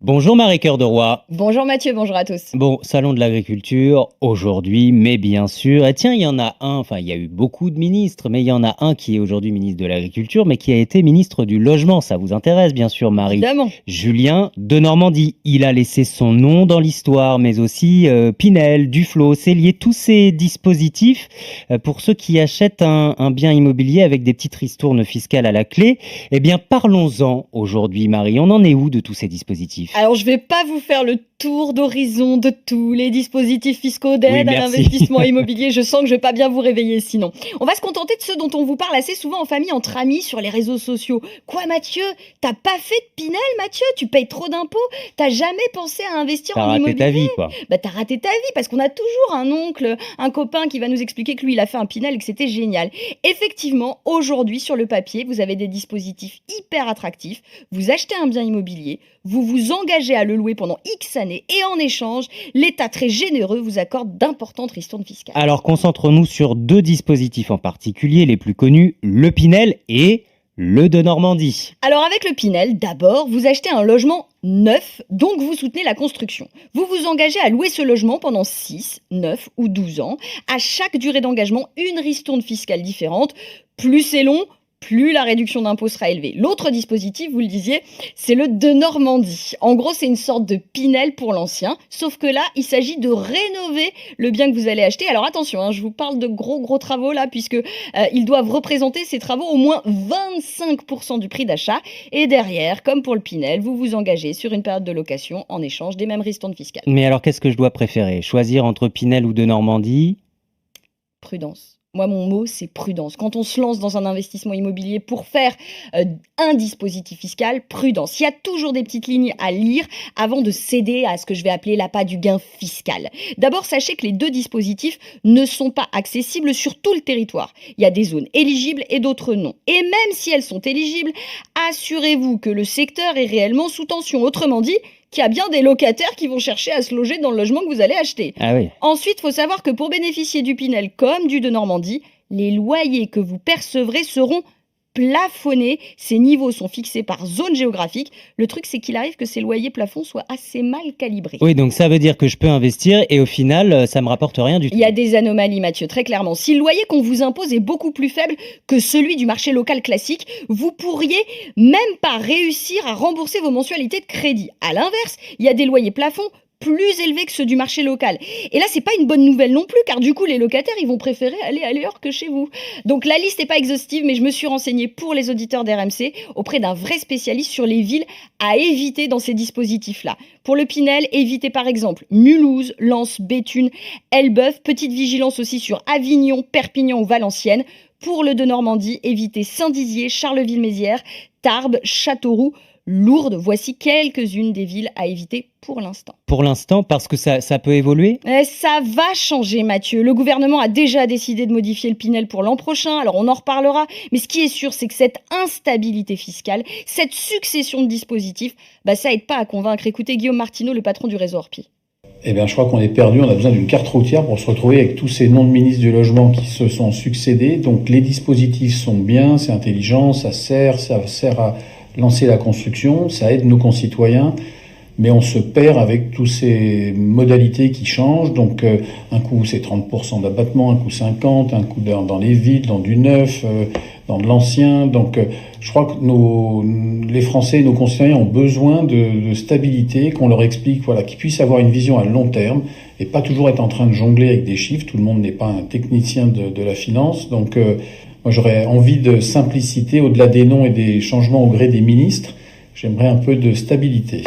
Bonjour Marie-Cœur de Roy. Bonjour Mathieu, bonjour à tous. Bon, salon de l'agriculture aujourd'hui, mais bien sûr, et tiens, il y en a un, enfin il y a eu beaucoup de ministres, mais il y en a un qui est aujourd'hui ministre de l'Agriculture, mais qui a été ministre du Logement. Ça vous intéresse bien sûr, Marie. Évidemment. Julien Denormandie. Il a laissé son nom dans l'histoire, mais aussi Pinel, Duflot, Cellier, tous ces dispositifs pour ceux qui achètent un bien immobilier avec des petites ristournes fiscales à la clé. Eh bien, parlons-en aujourd'hui, Marie. On en est où de tous ces dispositifs? Alors je vais pas vous faire le tour d'horizon de tous les dispositifs fiscaux d'aide Oui, à merci. l'investissement immobilier. Je sens que je vais pas bien vous réveiller sinon. On va se contenter de ceux dont on vous parle assez souvent en famille, entre amis, sur les réseaux sociaux. Quoi Mathieu? T'as pas fait de Pinel Mathieu? Tu payes trop d'impôts? T'as jamais pensé à investir T'as en raté ta immobilier? vie, quoi. Bah t'as raté ta vie parce qu'on a toujours un oncle, un copain qui va nous expliquer que lui il a fait un Pinel et que c'était génial. Effectivement, aujourd'hui sur le papier, vous avez des dispositifs hyper attractifs. Vous achetez un bien immobilier, vous vous engagez à le louer pendant X années et en échange, l'État très généreux vous accorde d'importantes ristournes fiscales. Alors concentrons-nous sur deux dispositifs en particulier, les plus connus, le Pinel et le Denormandie. Alors avec le Pinel, d'abord, vous achetez un logement neuf, donc vous soutenez la construction. Vous vous engagez à louer ce logement pendant 6, 9 ou 12 ans. À chaque durée d'engagement, une ristourne fiscale différente. Plus c'est long, plus la réduction d'impôt sera élevée. L'autre dispositif, vous le disiez, c'est le Denormandie. En gros, c'est une sorte de Pinel pour l'ancien, sauf que là, il s'agit de rénover le bien que vous allez acheter. Alors attention, je vous parle de gros travaux là, puisque ils doivent représenter ces travaux au moins 25% du prix d'achat. Et derrière, comme pour le Pinel, vous vous engagez sur une période de location en échange des mêmes ristournes fiscales. Mais alors qu'est-ce que je dois préférer? Choisir entre Pinel ou Denormandie? Prudence. Moi, mon mot, c'est prudence. Quand on se lance dans un investissement immobilier pour faire un dispositif fiscal, prudence. Il y a toujours des petites lignes à lire avant de céder à ce que je vais appeler l'appât du gain fiscal. D'abord, sachez que les deux dispositifs ne sont pas accessibles sur tout le territoire. Il y a des zones éligibles et d'autres non. Et même si elles sont éligibles, assurez-vous que le secteur est réellement sous tension. Autrement dit, qu'il y a bien des locataires qui vont chercher à se loger dans le logement que vous allez acheter. Ah oui. Ensuite, il faut savoir que pour bénéficier du Pinel comme du Denormandie, les loyers que vous percevrez seront plafonnés. Ces niveaux sont fixés par zone géographique. Le truc, c'est qu'il arrive que ces loyers plafonds soient assez mal calibrés. Oui, donc ça veut dire que je peux investir et au final, ça me rapporte rien du tout. Il y a des anomalies, Mathieu, très clairement. Si le loyer qu'on vous impose est beaucoup plus faible que celui du marché local classique, vous pourriez même pas réussir à rembourser vos mensualités de crédit. À l'inverse, il y a des loyers plafonds plus élevés que ceux du marché local. Et là, c'est pas une bonne nouvelle non plus, car du coup, les locataires, ils vont préférer aller ailleurs que chez vous. Donc la liste n'est pas exhaustive, mais je me suis renseignée pour les auditeurs d'RMC auprès d'un vrai spécialiste sur les villes à éviter dans ces dispositifs-là. Pour le Pinel, évitez par exemple Mulhouse, Lens, Béthune, Elbeuf. Petite vigilance aussi sur Avignon, Perpignan ou Valenciennes. Pour le Denormandie, évitez Saint-Dizier, Charleville-Mézières, Tarbes, Châteauroux, Lourdes. Voici quelques-unes des villes à éviter pour l'instant. Pour l'instant, parce que ça peut évoluer? Ça va changer, Mathieu. Le gouvernement a déjà décidé de modifier le Pinel pour l'an prochain, alors on en reparlera. Mais ce qui est sûr, c'est que cette instabilité fiscale, cette succession de dispositifs, ça aide pas à convaincre. Écoutez Guillaume Martineau, le patron du réseau Orpi. Eh bien, je crois qu'on est perdu. On a besoin d'une carte routière pour se retrouver avec tous ces noms de ministres du logement qui se sont succédés. Donc, les dispositifs sont bien, c'est intelligent, ça sert à lancer la construction, ça aide nos concitoyens, mais on se perd avec toutes ces modalités qui changent. Donc, un coup, c'est 30% d'abattement, un coup 50%, un coup dans les villes, dans du neuf, dans de l'ancien. Donc, je crois que les Français, nos concitoyens ont besoin de stabilité, qu'on leur explique, qu'ils puissent avoir une vision à long terme et pas toujours être en train de jongler avec des chiffres. Tout le monde n'est pas un technicien de la finance. Donc, moi, j'aurais envie de simplicité au-delà des noms et des changements au gré des ministres. J'aimerais un peu de stabilité.